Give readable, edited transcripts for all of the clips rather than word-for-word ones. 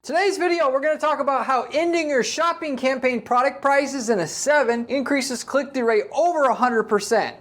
Today's video, we're going to talk about how ending your shopping campaign product prices in a 7 increases click-through rate over 100%.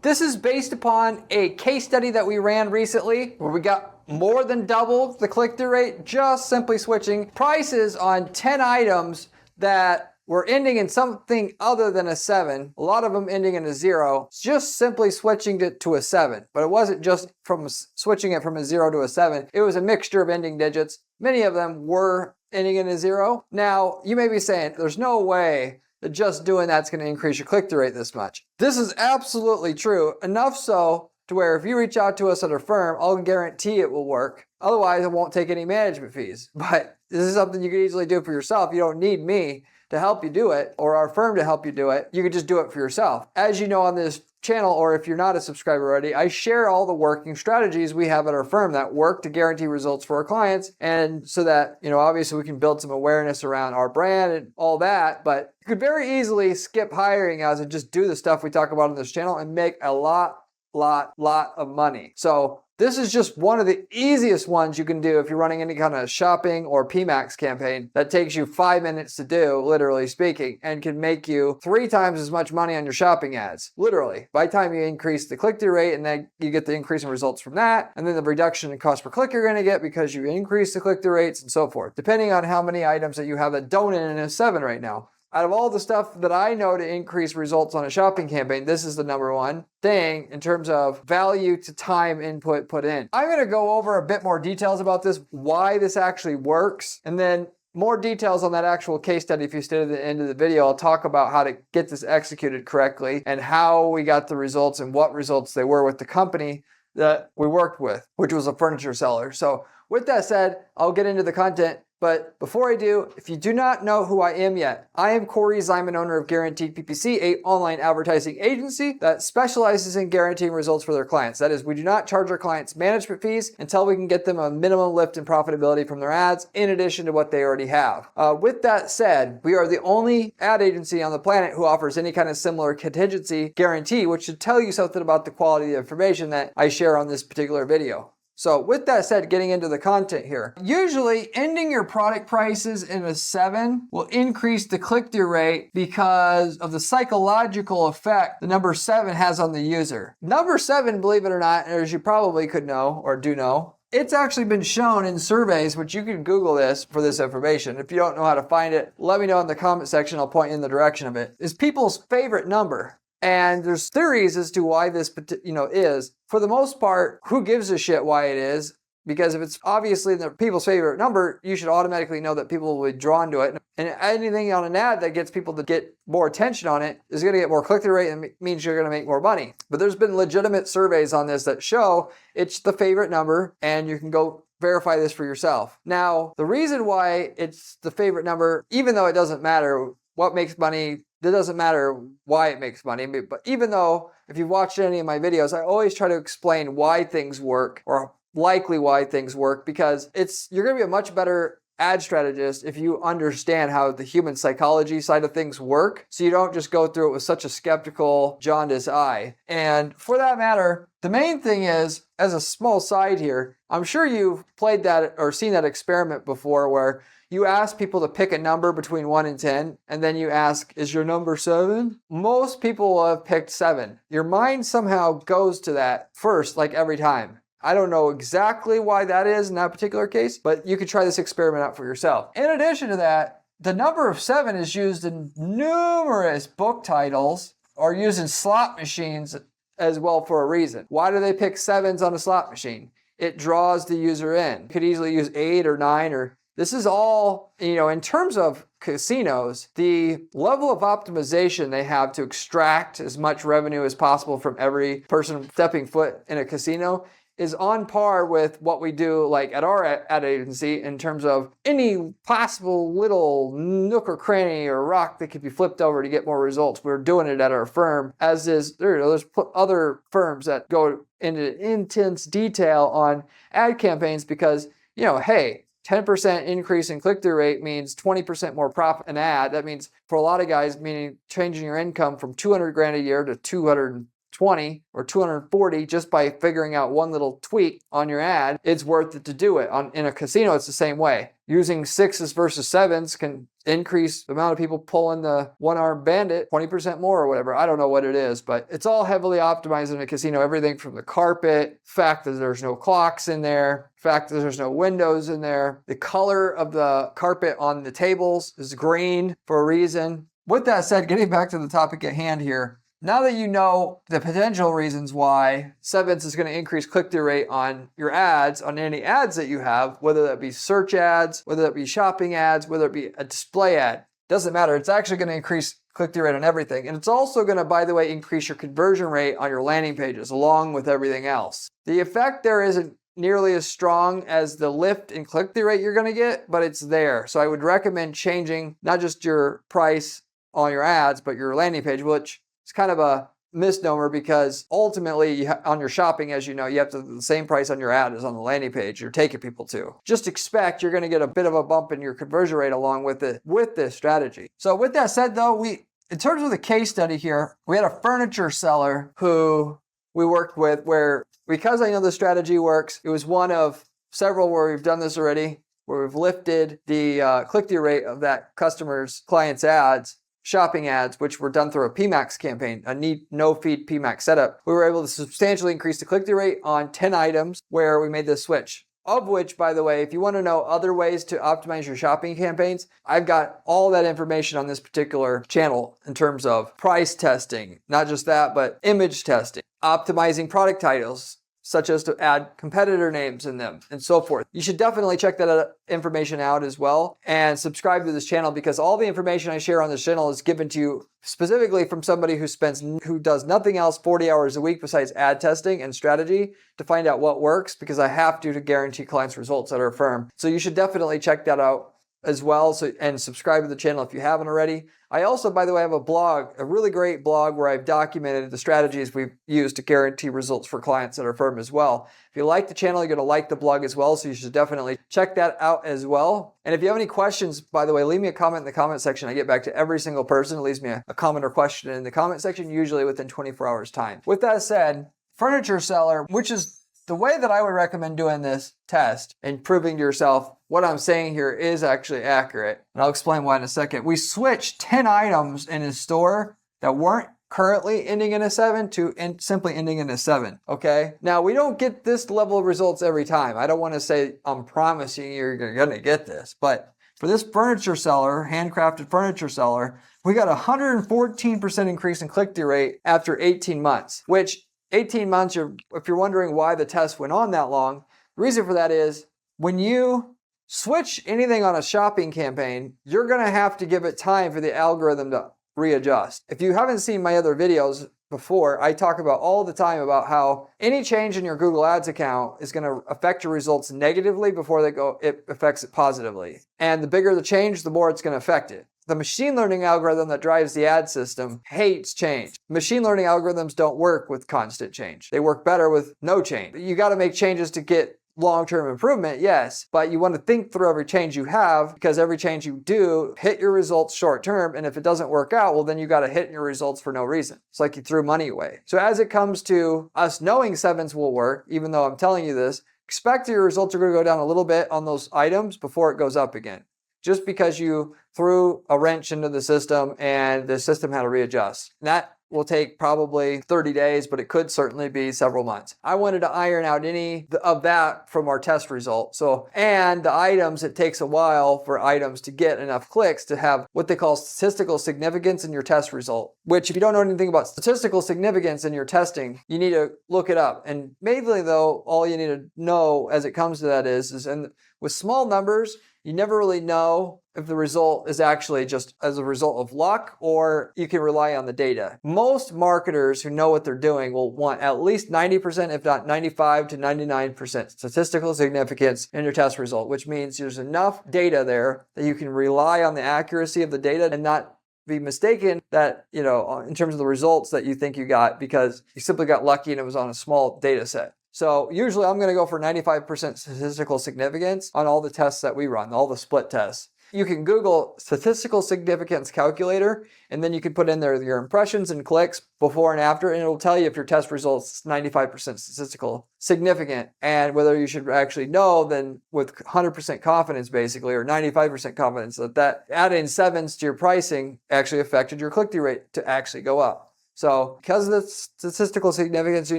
This is based upon a case study that we ran recently where we got more than double the click-through rate just simply switching prices on 10 items that were ending in something other than a 7. A lot of them ending in a 0. Just simply switching it to a 7. But it wasn't just from switching it from a 0 to a 7. It was a mixture of ending digits. Many of them were ending in a 0. Now, you may be saying, there's no way that just doing that's going to increase your click-through rate this much. This is absolutely true. Enough so to where if you reach out to us at our firm, I'll guarantee it will work. Otherwise, it won't take any management fees. But this is something you can easily do for yourself. You don't need me to help you do it or our firm to help you do it. You could just do it for yourself. As you know on this channel, or if you're not a subscriber already, I share all the working strategies we have at our firm that work to guarantee results for our clients. And so that, obviously we can build some awareness around our brand and all that, but you could very easily skip hiring us and just do the stuff we talk about on this channel and make a lot of money. So this is just one of the easiest ones you can do if you're running any kind of shopping or PMAX campaign that takes you 5 minutes to do, literally speaking, and can make you 3 times as much money on your shopping ads, literally. By the time you increase the click-through rate and then you get the increase in results from that, and then the reduction in cost per click you're going to get because you increase the click-through rates and so forth, depending on how many items that you have that don't end in a 7 right now. Out of all the stuff that I know to increase results on a shopping campaign, this is the number one thing in terms of value to time input put in. I'm going to go over a bit more details about this, why this actually works, and then more details on that actual case study. If you stay to the end of the video, I'll talk about how to get this executed correctly and how we got the results and what results they were with the company that we worked with, which was a furniture seller. So with that said, I'll get into the content. But before I do, if you do not know who I am yet, I am Corey Zyman, owner of Guaranteed PPC, a online advertising agency that specializes in guaranteeing results for their clients. That is, we do not charge our clients management fees until we can get them a minimum lift in profitability from their ads, in addition to what they already have. With that said, we are the only ad agency on the planet who offers any kind of similar contingency guarantee, which should tell you something about the quality of the information that I share on this particular video. So with that said, getting into the content here. Usually ending your product prices in a 7 will increase the click-through rate because of the psychological effect the number 7 has on the user. Number 7, believe it or not, as you probably could know or do know, it's actually been shown in surveys, which you can Google this for this information. If you don't know how to find it, let me know in the comment section. I'll point you in the direction of it. Is people's favorite number. And there's theories as to why this, is. For the most part, who gives a shit why it is? Because if it's obviously the people's favorite number, you should automatically know that people will be drawn to it. And anything on an ad that gets people to get more attention on it is going to get more click-through rate and means you're going to make more money. But there's been legitimate surveys on this that show it's the favorite number, and you can go verify this for yourself. Now, the reason why it's the favorite number, even though it doesn't matter what makes money, it doesn't matter why it makes money, but even though if you've watched any of my videos, I always try to explain why things work or likely why things work, because you're going to be a much better ad strategist if you understand how the human psychology side of things work, so you don't just go through it with such a skeptical, jaundiced eye. And for that matter, the main thing is, as a small side here, I'm sure you've played that or seen that experiment before where you ask people to pick a number between 1 and 10, and then you ask, is your number 7? Most people will have picked 7. Your mind somehow goes to that first, like every time. I don't know exactly why that is in that particular case, but you could try this experiment out for yourself. In addition to that, the number of 7 is used in numerous book titles or used in slot machines as well for a reason. Why do they pick 7s on a slot machine? It draws the user in. You could easily use 8 or 9 or this is all, in terms of casinos, the level of optimization they have to extract as much revenue as possible from every person stepping foot in a casino is on par with what we do like at our ad agency in terms of any possible little nook or cranny or rock that could be flipped over to get more results. We're doing it at our firm, as is there's other firms that go into intense detail on ad campaigns because, hey, 10% increase in click-through rate means 20% more profit an ad. That means for a lot of guys, meaning changing your income from $200 grand a year to $220 220 or 240 just by figuring out one little tweak on your ad, it's worth it to do it. In a casino, it's the same way. Using 6s versus 7s can increase the amount of people pulling the one-armed bandit 20% more or whatever. I don't know what it is, but it's all heavily optimized in a casino. Everything from the carpet, fact that there's no clocks in there, fact that there's no windows in there. The color of the carpet on the tables is green for a reason. With that said, getting back to the topic at hand here, now that you know the potential reasons why 7s is going to increase click-through rate on your ads, on any ads that you have, whether that be search ads, whether that be shopping ads, whether it be a display ad, doesn't matter. It's actually going to increase click-through rate on everything. And it's also going to, by the way, increase your conversion rate on your landing pages along with everything else. The effect there isn't nearly as strong as the lift in click-through rate you're going to get, but it's there. So I would recommend changing not just your price on your ads, but your landing page, which it's kind of a misnomer because ultimately on your shopping, as you know, you have to the same price on your ad as on the landing page you're taking people to. Just expect you're going to get a bit of a bump in your conversion rate along with it with this strategy. So with that said though, in terms of the case study here, we had a furniture seller who we worked with where, because I know the strategy works, it was one of several where we've done this already, where we've lifted the click-through rate of that customer's client's ads, shopping ads, which were done through a PMAX campaign, a no-feed PMAX setup. We were able to substantially increase the click-through rate on 10 items where we made this switch. Of which, by the way, if you want to know other ways to optimize your shopping campaigns, I've got all that information on this particular channel in terms of price testing, not just that, but image testing, optimizing product titles, such as to add competitor names in them and so forth. You should definitely check that information out as well and subscribe to this channel because all the information I share on this channel is given to you specifically from somebody who does nothing else 40 hours a week besides ad testing and strategy to find out what works because I have to guarantee clients results at our firm. So you should definitely check that out as well and subscribe to the channel if you haven't already. I also, by the way, have a blog, a really great blog where I've documented the strategies we've used to guarantee results for clients at our firm as well. If you like the channel, you're going to like the blog as well, so you should definitely check that out as well. And if you have any questions, by the way, leave me a comment in the comment section. I get back to every single person who leaves me a comment or question in the comment section, usually within 24 hours time. With that said, furniture seller, which is the way that I would recommend doing this test and proving to yourself what I'm saying here is actually accurate. And I'll explain why in a second. We switched 10 items in his store that weren't currently ending in a 7 to simply ending in a 7, okay? Now, we don't get this level of results every time. I don't want to say I'm promising you're going to get this, but for this furniture seller, handcrafted furniture seller, we got a 114% increase in click-through rate after 18 months, which 18 months, if you're wondering why the test went on that long, the reason for that is when you switch anything on a shopping campaign, you're going to have to give it time for the algorithm to readjust. If you haven't seen my other videos before, I talk about all the time about how any change in your Google Ads account is going to affect your results negatively before it affects it positively. And the bigger the change, the more it's going to affect it. The machine learning algorithm that drives the ad system hates change. Machine learning algorithms don't work with constant change. They work better with no change. You got to make changes to get long-term improvement, yes, but you want to think through every change you have because every change you do hit your results short-term, and if it doesn't work out, well, then you got to hit your results for no reason. It's like you threw money away. So as it comes to us knowing 7s will work, even though I'm telling you this, expect your results are going to go down a little bit on those items before it goes up again. Just because you threw a wrench into the system and the system had to readjust. And that will take probably 30 days, but it could certainly be several months. I wanted to iron out any of that from our test result. And the items, it takes a while for items to get enough clicks to have what they call statistical significance in your test result, which if you don't know anything about statistical significance in your testing, you need to look it up. And mainly though, all you need to know as it comes to that is and with small numbers, you never really know if the result is actually just as a result of luck or you can rely on the data. Most marketers who know what they're doing will want at least 90%, if not 95 to 99% statistical significance in your test result, which means there's enough data there that you can rely on the accuracy of the data and not be mistaken that, in terms of the results that you think you got because you simply got lucky and it was on a small data set. So usually I'm going to go for 95% statistical significance on all the tests that we run, all the split tests. You can Google statistical significance calculator, and then you can put in there your impressions and clicks before and after, and it'll tell you if your test results is 95% statistical significant, and whether you should actually know then with 100% confidence basically, or 95% confidence that adding sevens to your pricing actually affected your click-through rate to actually go up. So because of the statistical significance you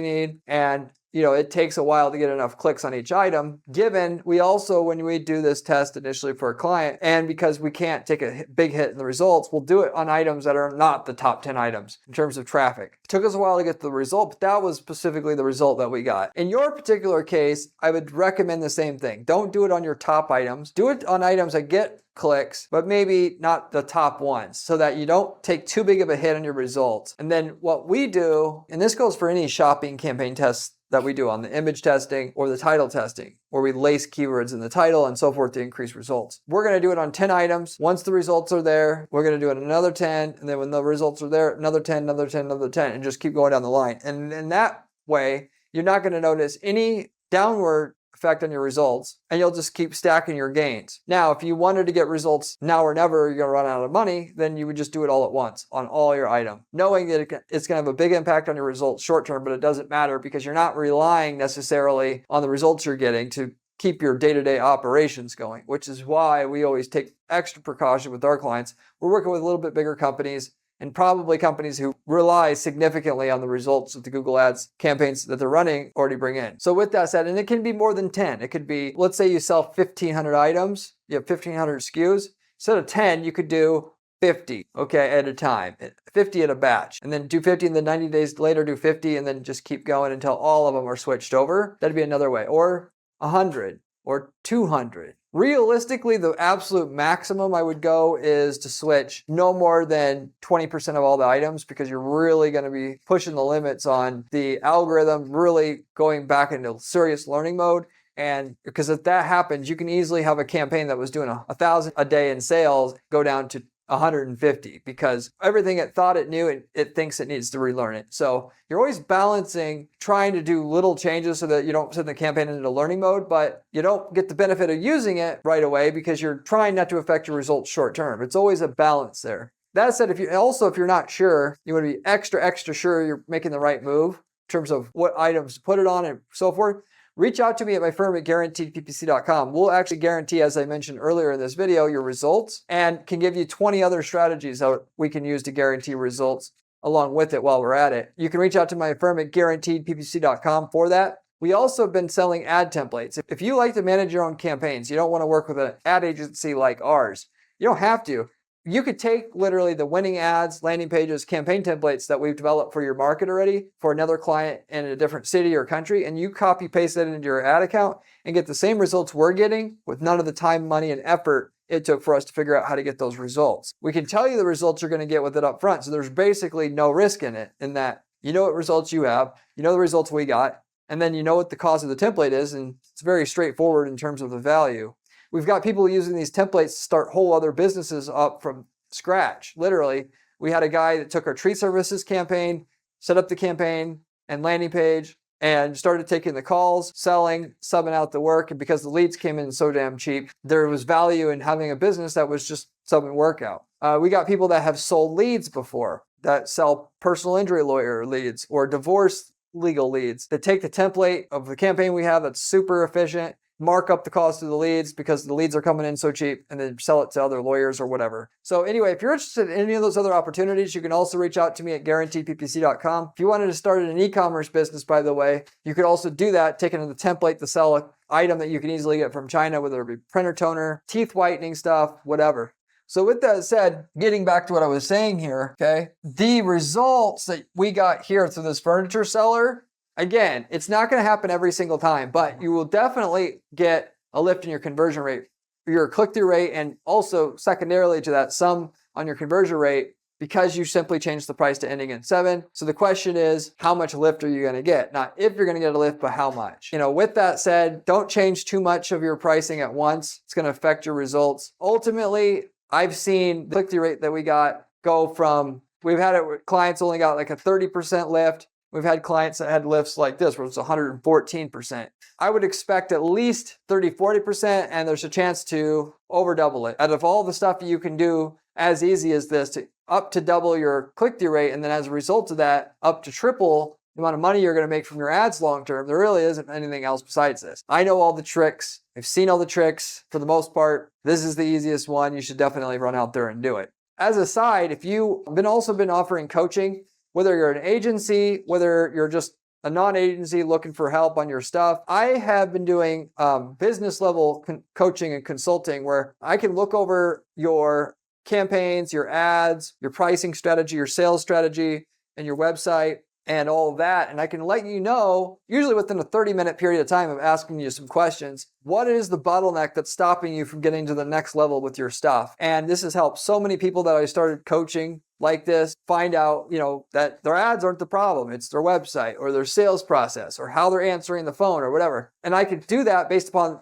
need, and it takes a while to get enough clicks on each item, given we also, when we do this test initially for a client, and because we can't take a big hit in the results, we'll do it on items that are not the top 10 items in terms of traffic. It took us a while to get the result, but that was specifically the result that we got. In your particular case, I would recommend the same thing. Don't do it on your top items. Do it on items that get clicks, but maybe not the top ones, so that you don't take too big of a hit on your results. And then what we do, and this goes for any shopping campaign tests that we do on the image testing or the title testing, where we lace keywords in the title and so forth to increase results. We're going to do it on 10 items. Once the results are there, we're going to do it another 10. And then when the results are there, another 10, another 10, another 10, and just keep going down the line. And in that way, you're not going to notice any downward effect on your results, and you'll just keep stacking your gains. Now, if you wanted to get results now or never, you're going to run out of money, then you would just do it all at once on all your items, knowing that it's going to have a big impact on your results short term, but it doesn't matter because you're not relying necessarily on the results you're getting to keep your day-to-day operations going, which is why we always take extra precaution with our clients. We're working with a little bit bigger companies, and probably companies who rely significantly on the results of the Google Ads campaigns that they're running already bring in. So with that said, and it can be more than 10. It could be, let's say you sell 1,500 items, you have 1,500 SKUs. Instead of 10, you could do 50, at a time, 50 at a batch, and then do 50, and then 90 days later do 50, and then just keep going until all of them are switched over. That'd be another way. Or 100 or 200. Realistically, the absolute maximum I would go is to switch no more than 20% of all the items, because you're really going to be pushing the limits on the algorithm, really going back into serious learning mode. And because if that happens, you can easily have a campaign that was doing 1,000 a day in sales go down to 150, because everything it thought it knew, it thinks it needs to relearn it. So you're always balancing, trying to do little changes so that you don't send the campaign into learning mode, but you don't get the benefit of using it right away because you're trying not to affect your results short term. It's always a balance there. That said, if you're not sure, you want to be extra sure you're making the right move in terms of what items to put it on and so forth. Reach out to me at my firm at guaranteedppc.com. We'll actually guarantee, as I mentioned earlier in this video, your results, and can give you 20 other strategies that we can use to guarantee results along with it while we're at it. You can reach out to my firm at guaranteedppc.com for that. We also have been selling ad templates. If you like to manage your own campaigns, you don't want to work with an ad agency like ours, you don't have to. You could take literally the winning ads, landing pages, campaign templates that we've developed for your market already for another client in a different city or country, and you copy paste that into your ad account and get the same results we're getting with none of the time, money, and effort it took for us to figure out how to get those results. We can tell you the results you're going to get with it up front, so there's basically no risk in it, in that you know what results you have, you know the results we got, and then you know what the cost of the template is, and it's very straightforward in terms of the value. We've got people using these templates to start whole other businesses up from scratch. Literally, we had a guy that took our tree services campaign, set up the campaign and landing page, and started taking the calls, selling, subbing out the work. And because the leads came in so damn cheap, there was value in having a business that was just subbing work out. We got people that have sold leads before, that sell personal injury lawyer leads or divorce legal leads, that take the template of the campaign we have that's super efficient, mark up the cost of the leads because the leads are coming in so cheap, and then sell it to other lawyers or whatever. So anyway, if you're interested in any of those other opportunities, you can also reach out to me at guaranteedppc.com. If you wanted to start an e-commerce business, by the way, you could also do that, taking the template to sell an item that you can easily get from China, whether it be printer toner, teeth whitening stuff, whatever. So with that said, getting back to what I was saying here, okay, the results that we got here through this furniture seller, again, it's not going to happen every single time, but you will definitely get a lift in your conversion rate, your click-through rate, and also secondarily to that, some on your conversion rate, because you simply changed the price to ending in 7. So the question is, how much lift are you going to get? Not if you're going to get a lift, but how much. With that said, don't change too much of your pricing at once. It's going to affect your results. Ultimately, I've seen the click-through rate that we got go from, we've had it where clients only got like a 30% lift, We've had clients that had lifts like this, where it's 114%. I would expect at least 30, 40%, and there's a chance to over double it. Out of all the stuff you can do as easy as this, to up to double your click-through rate, and then as a result of that, up to triple the amount of money you're going to make from your ads long term, there really isn't anything else besides this. I know all the tricks. I've seen all the tricks for the most part. This is the easiest one. You should definitely run out there and do it. As a side, if you've also been offering coaching, whether you're an agency, whether you're just a non-agency looking for help on your stuff, I have been doing business level coaching and consulting where I can look over your campaigns, your ads, your pricing strategy, your sales strategy, and your website, and all of that. And I can let you know, usually within a 30-minute period of time of asking you some questions, what is the bottleneck that's stopping you from getting to the next level with your stuff? And this has helped so many people that I started coaching like this find out, that their ads aren't the problem. It's their website or their sales process or how they're answering the phone or whatever. And I could do that based upon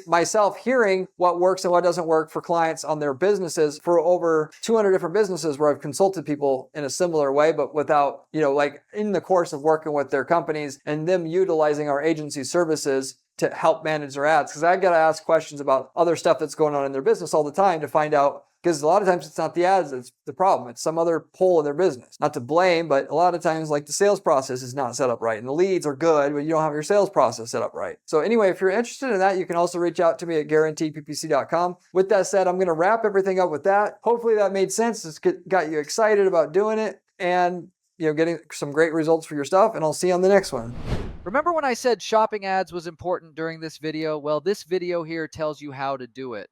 myself hearing what works and what doesn't work for clients on their businesses for over 200 different businesses where I've consulted people in a similar way, but without, like in the course of working with their companies and them utilizing our agency services to help manage their ads. Because I got to ask questions about other stuff that's going on in their business all the time to find out, because a lot of times it's not the ads that's the problem. It's some other hole in their business. Not to blame, but a lot of times like the sales process is not set up right. And the leads are good, but you don't have your sales process set up right. So anyway, if you're interested in that, you can also reach out to me at guaranteedppc.com. With that said, I'm going to wrap everything up with that. Hopefully that made sense. It's got you excited about doing it and getting some great results for your stuff. And I'll see you on the next one. Remember when I said shopping ads was important during this video? Well, this video here tells you how to do it.